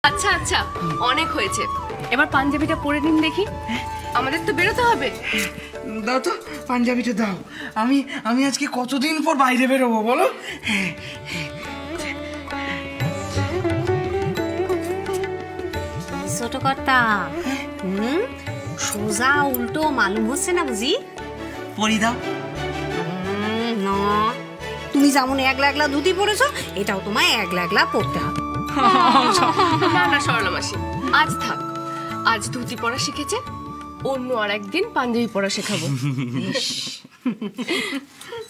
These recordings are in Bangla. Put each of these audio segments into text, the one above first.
আচ্ছা আচ্ছা অনেক হয়েছে, এবার পাঞ্জাবিটা পরে নিন দেখি, আমাদের তো বেরোতে হবে। দাও তো পাঞ্জাবিটা দাও, আমি আমি আজকে কতদিন পর বাইরে বেরোবো বলো। ছোট কর্তা, সোজা উল্টো মালুম হচ্ছে না বুঝি? পরি দাও। না, তুমি যেমন একলা একলা ধুতি পরেছো, এটাও তোমায় একলা একলা পরতে হবে। না না সরলা মাসি, আজ থাক, আজ ধুতি পরা শিখেছে, অন্য আর একদিন পাঞ্জাবি পরা শেখাবো।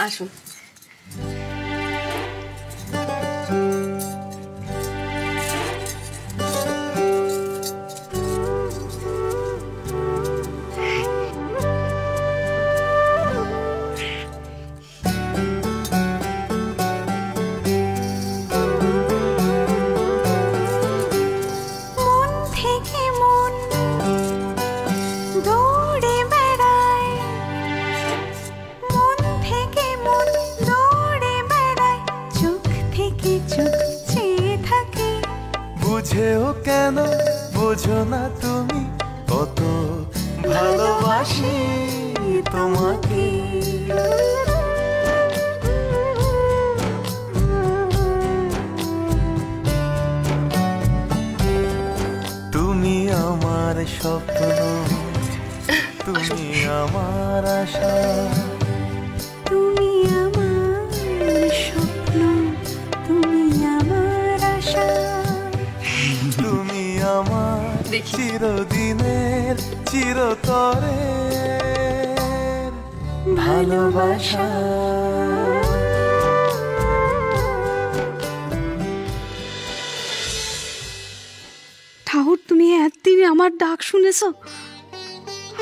আসুন। বুঝেও কেন বোঝো না তুমি, কত ভালোবাসি তোমাকে। তুমি আমার স্বপ্ন, তুমি আমার আশা, তুমি আমার স্বপ্ন, তুমি আমার আশা, তুমি আমার চিরদিনের চিরতরের ভালোবাসা। ঠাকুর, তুমি একদিনে আমার ডাক শুনেছ?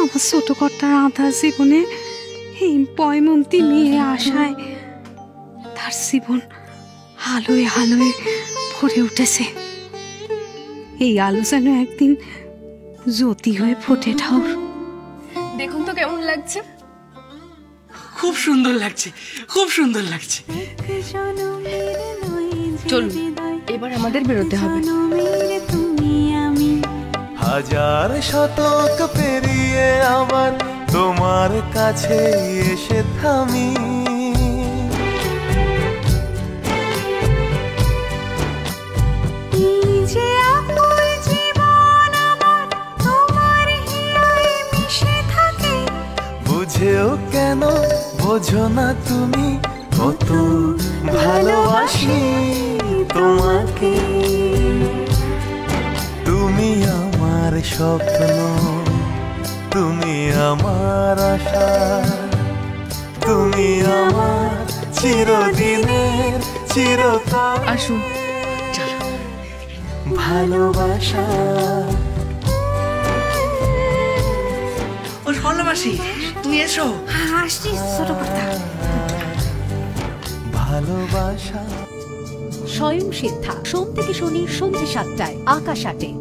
আমার ছোট কর্তার আধার জীবনে এই পয়মন্তী মেয়ে আশায় তার জীবন আলোয় আলোয় ভরে উঠেছে। এই আলো যেন একদিন জ্যোতি হয়ে ফোটে। ঠাকুর, দেখুন তো কেমন লাগছে। খুব সুন্দর লাগছে, খুব সুন্দর লাগছে। চলুন এবার আমাদের বেরোতে হবে। হাজার শতক পেরিয়ে আবার তোমার কাছে এসে থামি, বুঝেও কেন বোঝো না তুমি, কত ভালোবাসি তোমাকে। তুমি আমার স্বপ্ন, তুমি আমার আশা, তুমি আমার চিরদিনের চিরকাল আসুন ভালোবাসা। ও সরলা মাসি, তুমি এসো। আসছি ছোট কর্তা। ভালোবাসা। স্বয়ং সিদ্ধা, সোম থেকে শনি সন্ধ্যে ৭টায়, আকাশ ৮-এ।